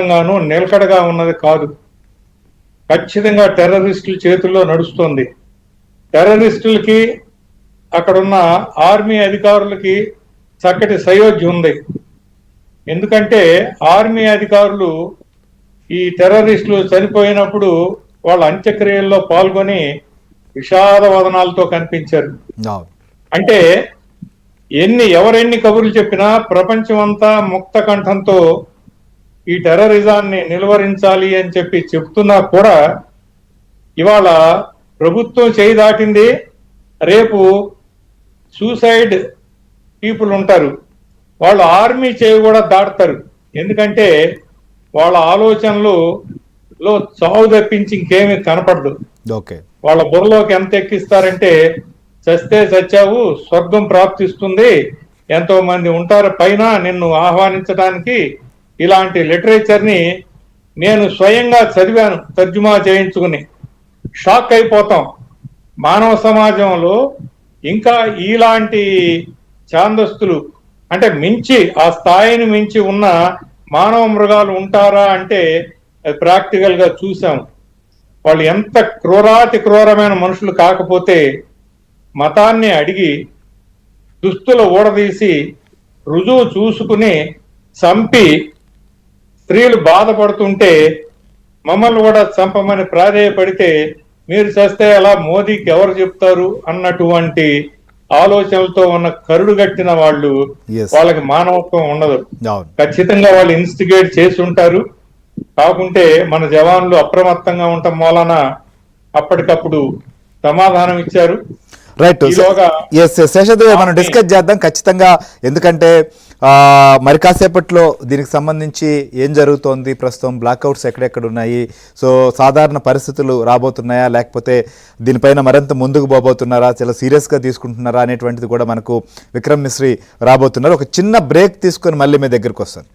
గాను నిలకడగా ఉన్నది కాదు. ఖచ్చితంగా టెర్రరిస్టుల చేతుల్లో నడుస్తుంది. టెర్రరిస్టులకి అక్కడున్న ఆర్మీ అధికారులకి చక్కటి సయోధ్య ఉంది. ఎందుకంటే ఆర్మీ అధికారులు ఈ టెర్రరిస్టులు చనిపోయినప్పుడు వాళ్ళ అంత్యక్రియల్లో పాల్గొని విషాద వదనాలతో కనిపించారు. అంటే ఎవరెన్ని కబుర్లు చెప్పినా ప్రపంచం అంతా ముక్త కంఠంతో ఈ టెర్రరిజాన్ని నిలువరించాలి అని చెప్పి చెప్తున్నా కూడా ఇవాళ ప్రభుత్వం చేయి దాటింది. రేపు సూసైడ్ పీపుల్ ఉంటారు, వాళ్ళు ఆర్మీ చేయి కూడా దాటుతారు. ఎందుకంటే వాళ్ళ ఆలోచనలు చావు తప్పించి ఇంకేమీ కనపడదు. వాళ్ళ బుర్రలోకి ఎంత ఎక్కిస్తారంటే చస్తే చచ్చావు, స్వర్గం ప్రాప్తిస్తుంది, ఎంతో మంది ఉంటారు పైన నిన్ను ఆహ్వానించడానికి. ఇలాంటి లిటరేచర్ ని నేను స్వయంగా చదివాను, తర్జుమా చేయించుకుని. షాక్ అయిపోతాం. మానవ సమాజంలో ఇంకా ఇలాంటి ఛాందస్తులు అంటే మించి ఆ స్థాయిని మించి ఉన్న మానవ మృగాలు ఉంటారా అంటే అది ప్రాక్టికల్ గా చూసాం. వాళ్ళు ఎంత క్రూరాతి క్రూరమైన మనుషులు కాకపోతే మతాన్ని అడిగి దుస్తులు ఊడదీసి రుజువు చూసుకుని చంపి స్త్రీలు బాధపడుతుంటే మమ్మల్ని కూడా చంపమని ప్రాధేయపడితే మీరు చేస్తే అలా మోదీకి ఎవరు చెప్తారు అన్నటువంటి ఆలోచనలతో ఉన్న కరుడు గట్టిన వాళ్ళు, వాళ్ళకి మానవత్వం ఉండదు. ఖచ్చితంగా వాళ్ళు ఇన్స్టిగేట్ చేసి ఉంటారు. కాకుంటే మన జవాన్లు అప్రమత్తంగా ఉండటం వలన అప్పటికప్పుడు సమాధానం ఇచ్చారు. రైట్, శేషదేవ్ మనం డిస్కస్ చేద్దాం ఖచ్చితంగా. ఎందుకంటే మరి కాసేపట్లో దీనికి సంబంధించి ఏం జరుగుతోంది, ప్రస్తుతం బ్లాక్అవుట్స్ ఎక్కడెక్కడ ఉన్నాయి, సో సాధారణ పరిస్థితులు రాబోతున్నాయా, లేకపోతే దీనిపైన మరింత ముందుకు పోబోతున్నారా, చాలా సీరియస్గా తీసుకుంటున్నారా అనేటువంటిది కూడా మనకు విక్రమ్ మిశ్రీ రాబోతున్నారు. ఒక చిన్న బ్రేక్ తీసుకొని మళ్ళీ మీ దగ్గరకు వస్తాను.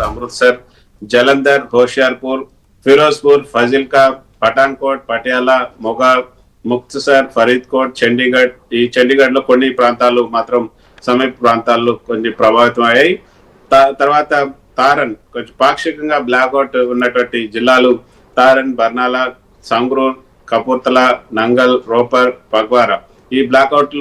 అమృత్సర్, జలంధర్, హోషియార్పూర్, ఫిరోజ్పూర్, ఫజిల్కా, పఠాన్కోట్, పటియాలా, మొగాల్, ముక్తసర్, ఫరీద్కోట్, చండీగఢ్. ఈ చండీగఢ్ లో కొన్ని ప్రాంతాలు మాత్రం సమీప ప్రాంతాల్లో కొంచెం ప్రభావితం అయ్యాయి. తర్వాత తారన్ కొంచెం పాక్షికంగా బ్లాక్అవుట్ ఉన్నటువంటి జిల్లాలు తారన్, బర్నాలా, సంగ్రూర్, కపూర్తలా, నంగల్, రోపర్, పగ్వారా. ఈ బ్లాక్అవుట్లు